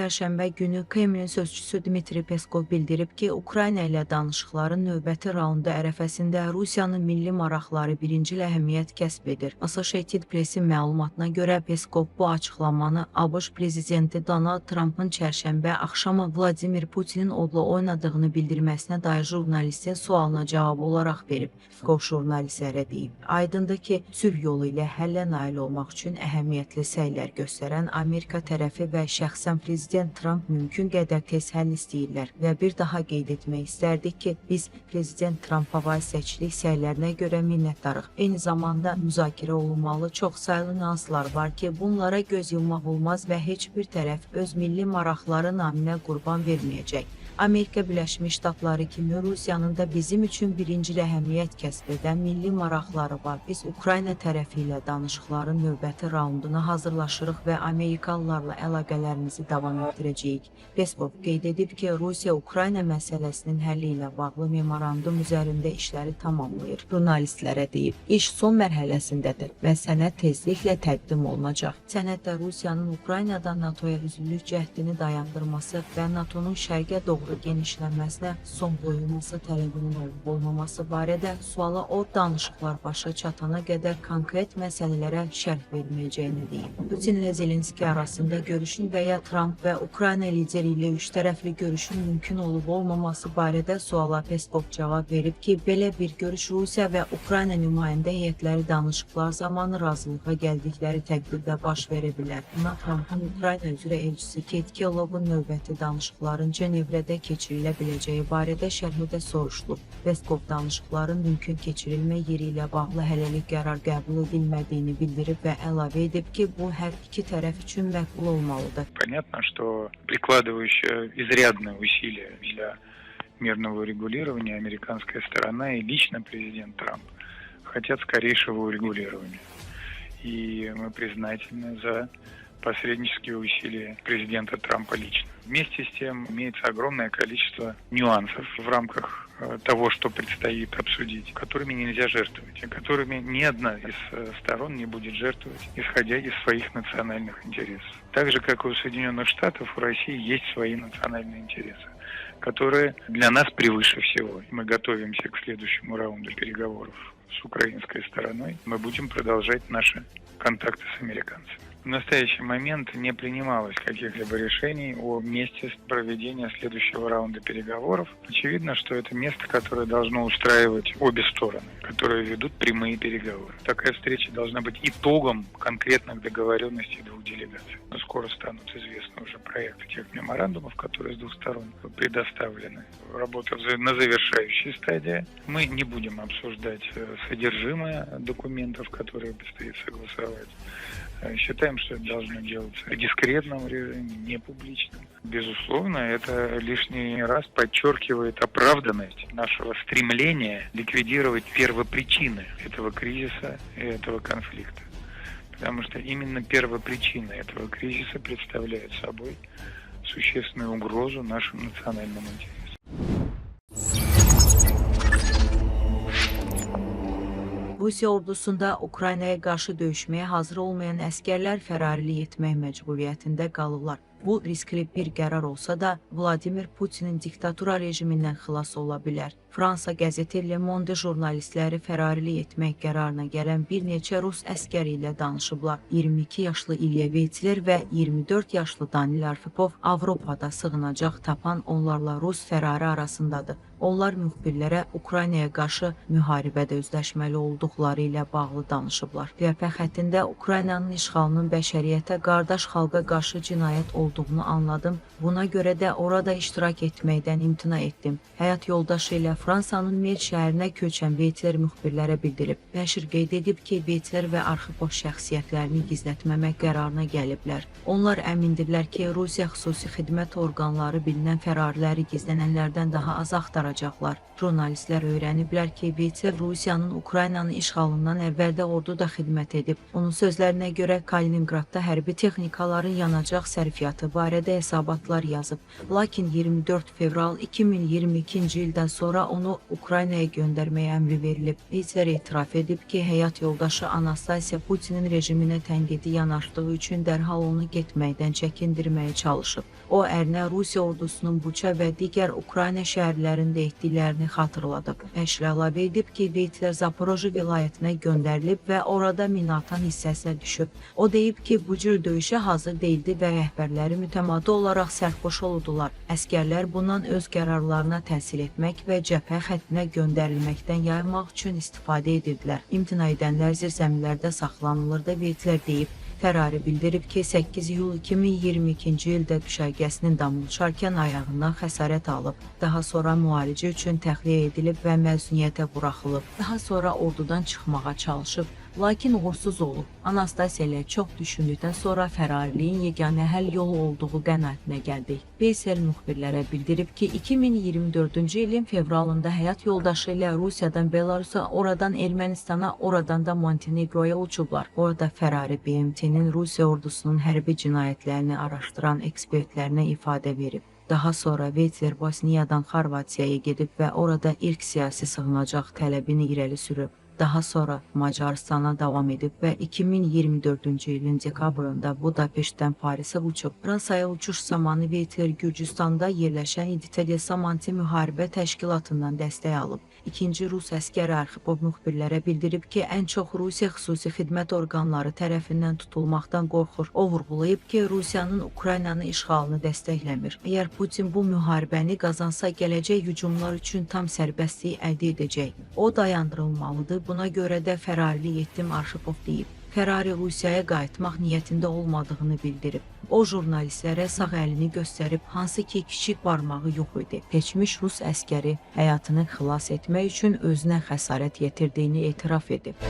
Pərşənbə günü Kremlin sözçüsü Dmitri Peskov bildirib ki, Ukrayna ilə danışıqların növbəti raundu ərəfəsində Rusiyanın milli maraqları birinci əhəmiyyət kəsb edir. Associated Press-in məlumatına görə Peskov bu açıqlamanı ABŞ prezidenti Donald Trumpın çərşənbə axşamı Vladimir Putinin odla oynadığını bildirməsinə dair jurnalistin sualına cavab olaraq verib. Peskov jurnalistlərə deyib. Aydındır ki, sülh yolu ilə həllə nail olmaq üçün əhəmiyyətli səylər göstərən Amerika tərəfi və şəxsən prezident Trump mümkün qədər tez həll istəyirlər və bir daha qeyd etmək istərdik ki, biz prezident Trumpa vasitəçilik səylərinə görə minnətdarıq. Eyni zamanda müzakirə olunmalı çox saylı nüanslar var ki, bunlara göz yummaq olmaz və heç bir tərəf öz milli maraqları naminə qurban verməyəcək. Amerika Birləşmiş Ştatları kimi Rusiyanın da bizim üçün birinci əhəmiyyət kəsb edən milli maraqları var. Biz Ukrayna tərəfi ilə danışıqların növbəti raunduna hazırlaşırıq və Amerikalılarla əlaqələrimizi davam etdirəcəyik. Peskov qeyd edib ki, Rusiya Ukrayna məsələsinin həlli ilə bağlı memorandum üzərində işləri tamamlayır. Jurnalistlərə deyib, iş son mərhələsindədir və sənəd tezliklə təqdim olunacaq. Sənəddə Rusiyanın Ukraynadan NATO-ya üzvlük cəhdini dayandırması və NATO-nun şərqə doğru genişlənməsinə son qoyulması tələbinin olub-olmaması barədə suala o danışıqlar başa çatana qədər konkret məsələlərə şərh verməyəcəyini deyib. Putin ilə Zelenski arasında görüşün və ya Trump və Ukrayna lideri ilə üç tərəfli görüşün mümkün olub-olmaması barədə suala Peskov cavab verib ki, belə bir görüş Rusiya və Ukrayna nümayəndə heyətləri danışıqlar zamanı razılığa gəldikləri təqdirdə baş verə bilər. Buna Trumpın Ukrayna üzrə elçisi Kate Kellogg'un növbəti danışıqların Cenevrədə keçirilə biləcəyi barədə şərhdə soruşulub. Peskov danışıqların mümkün keçirilmə yeri ilə bağlı hələlik qərar qəbul edilmədiyini bildirib və əlavə edib ki, bu hər iki tərəf üçün məqbul olmalıdır. Понятно, что прикладывающая изрядные усилия для мирного урегулирования американская сторона и лично президент Трамп хотят скорейшего урегулирования. И мы признательны за посреднические усилия президента Трампа лично. Вместе с тем имеется огромное количество нюансов в рамках того, что предстоит обсудить, которыми нельзя жертвовать, и которыми ни одна из сторон не будет жертвовать, исходя из своих национальных интересов. Так же, как и у Соединенных Штатов, у России есть свои национальные интересы, которые для нас превыше всего. Мы готовимся к следующему раунду переговоров с украинской стороной. Мы будем продолжать наши контакты с американцами. В настоящий момент не принималось каких-либо решений о месте проведения следующего раунда переговоров. Очевидно, что это место, которое должно устраивать обе стороны, которые ведут прямые переговоры. Такая встреча должна быть итогом конкретных договоренностей двух делегаций. Но скоро станут известны уже проекты тех меморандумов, которые с двух сторон предоставлены. Работа на завершающей стадии. Мы не будем обсуждать содержимое документов, которые предстоит согласовать. Считаем, что это должно делаться в дискретном режиме, не публичном. Безусловно, это лишний раз подчеркивает оправданность нашего стремления ликвидировать первопричины этого кризиса и этого конфликта. Потому что именно первопричина этого кризиса представляет собой существенную угрозу нашим национальным интересам. Rusiya ordusunda Ukraynaya qarşı döyüşməyə hazır olmayan əskərlər fərarilik etmək məcburiyyətində qalıblar. Bu riskli bir qərar olsa da, Vladimir Putinin diktatura rejimindən xilas ola bilər. Fransa qəzeti Le Monde jurnalistləri fərarilik etmək qərarına gələn bir neçə Rus əskəri ilə danışıblar. 22 yaşlı İlya Veytler və 24 yaşlı Danil Arfipov Avropada sığınacaq tapan onlarla Rus fərari arasındadır. Onlar müxbirlərə Ukraynaya qarşı müharibədə üzləşməli olduqları ilə bağlı danışıblar. Qiyafə xəttində Ukraynanın işğalının bəşəriyyətə, qardaş xalqa qarşı cinayət olduğunu anladım. Buna görə də orada iştirak etməkdən imtina etdim. Həyat yoldaşı ilə Fransanın Mel şəhərinə köçən Veytler müxbirlərə bildirib. Nəşr qeyd edib ki, Veytler və Arxipov şəxsiyyətlərini gizlətməmək qərarına gəliblər. Onlar əmindirlər ki, Rusiya xüsusi xidmət orqanları bilinən fərariləri gizlənənlərdən daha az axtaracaq. qaytaracaqlar. Jurnalistlər öyrəniblər ki, Veytsev Rusiyanın Ukraynanın işğalından əvvəl də orduda xidmət edib. Onun sözlərinə görə Kaliningradda hərbi texnikaların yanacaq sərfiyyatı barədə hesabatlar yazıb. Lakin 24 fevral 2022-ci ildən sonra onu Ukraynaya göndərməyə əmri verilib. Veytsev etiraf edib ki, həyat yoldaşı Anastasiya Putinin rejiminə tənqidi yanaşdığı üçün dərhal onu getməkdən çəkindirməyə çalışıb. O, ərinə Rusiya ordusunun Buça və digər Ukrayna şəhərlərində etdiklərini xatırladıb. Nəşr əlavə edib ki, Veytsev Zaporoji vilayətinə göndərilib və orada minaatan hissəsinə düşüb. O deyib ki, bu cür döyüşə hazır deyildi və rəhbərləri mütəmadi olaraq sərxoş oldular. Əskərlər bundan öz qərarlarına təsir etmək və cəbhə xəttinə göndərilməkdən yaymaq üçün istifadə edirdilər. İmtina edənlər zirzəmilərdə saxlanılırdı, Veytsev deyib. Ferrari bildirib ki, 8 iyul 2022-ci ildə düşərgəsinin damı uçarkən ayağından xəsarət alıb. Daha sonra müalicə üçün təxliyə edilib və məzuniyyətə buraxılıb. Daha sonra ordudan çıxmağa çalışıb, lakin uğursuz olub. Anastasiya ilə çox düşündükdən sonra fərariliyin yeganə həll yolu olduğu qənaətinə gəldik. Veytsev müxbirlərə bildirib ki, 2024-cü ilin fevralında həyat yoldaşı ilə Rusiyadan Belarusa, oradan Ermənistana, oradan da Montenegroya uçublar. Orada Ferrari BMT-nin Rusiya ordusunun hərbi cinayətlərini araşdıran ekspertlərinə ifadə verib. Daha sonra Veytsev Bosniyadan Xorvatiyaya gedib və orada ilk siyasi sığınacaq tələbini irəli sürüb. Daha sonra Macaristana davam edib və 2024-cü ilin dekabrında Budapeştdən Parisə uçub. Fransaya uçuş zamanı Veytsev Gürcüstanda yerləşən İDTDSAM anti-müharibə təşkilatından dəstək alıb. İkinci Rus əskəri Arxipov müxbirlərə bildirib ki, ən çox Rusiya xüsusi xidmət orqanları tərəfindən tutulmaqdan qorxur. O vurğulayıb ki, Rusiyanın Ukraynanın işğalını dəstəkləmir. Əgər Putin bu müharibəni qazansa, gələcək hücumlar üçün tam sərbəstlik əldə edəcək. O dayandırılmalıdır. Buna görə də fərarili yetdim Arxipov deyib. Ferrari Rusiyaya qayıtmaq niyyətində olmadığını bildirib. O, jurnalistlərə sağ əlini göstərib, hansı ki, kiçik barmağı yox idi. Keçmiş Rus əskəri həyatını xilas etmək üçün özünə xəsarət yetirdiyini etiraf edib.